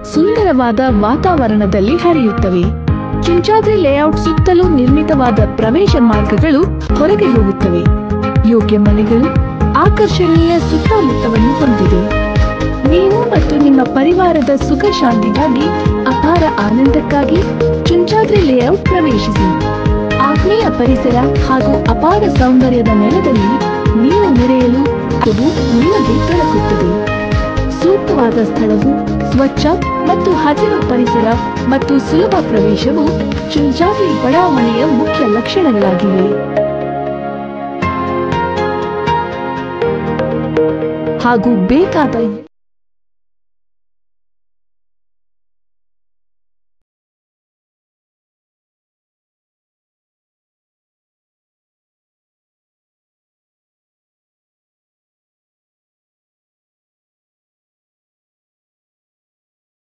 ಸುಂದರವಾದ ವಾತಾವರಣದಲ್ಲಿ ಹರಿಯುತ್ತವೆ. ಚಿಂಚಾದ್ರಿ ಲೇಔಟ್ ಸುತ್ತಲೂ ನಿರ್ಮಿತವಾದ ಪ್ರವೇಶ ಮಾರ್ಗಗಳು ಹೊರಗೆ ಹೋಗುತ್ತವೆ. ಯೋಗ್ಯ ಮನೆಗಳು ಆಕರ್ಷಣೀಯ ಸುತ್ತಮುತ್ತವನ್ನು ಹೊಂದಿದೆ. ನೀವು ಮತ್ತು ನಿಮ್ಮ ಪರಿವಾರದ ಸುಖ ಶಾಂತಿಗಾಗಿ, ಅಪಾರ ಆನಂದಕ್ಕಾಗಿ ಚಿಂಚಾದ್ರಿ ಲೇಔಟ್ ಪ್ರವೇಶಿಸಿ. ಆತ್ಮೀಯ ಪರಿಸರ ಹಾಗೂ ಅಪಾರ ಸೌಂದರ್ಯದ ನೆಲದಲ್ಲಿ ನೀವು ಮೆರೆಯಲು ಅದು ನಿಮಗೆ ದೊರಕುತ್ತದೆ. ಸೂಕ್ತವಾದ ಸ್ಥಳವು, ಸ್ವಚ್ಛ ಮತ್ತು ಹಸಿರು ಪರಿಸರ ಮತ್ತು ಸುಲಭ ಪ್ರವೇಶವು ಚಿಂಚಾದ್ರಿ ಬಡಾವಣೆಯ ಮುಖ್ಯ ಲಕ್ಷಣಗಳಾಗಿವೆ. ಹಾಗೂ ಬೇಕಾದ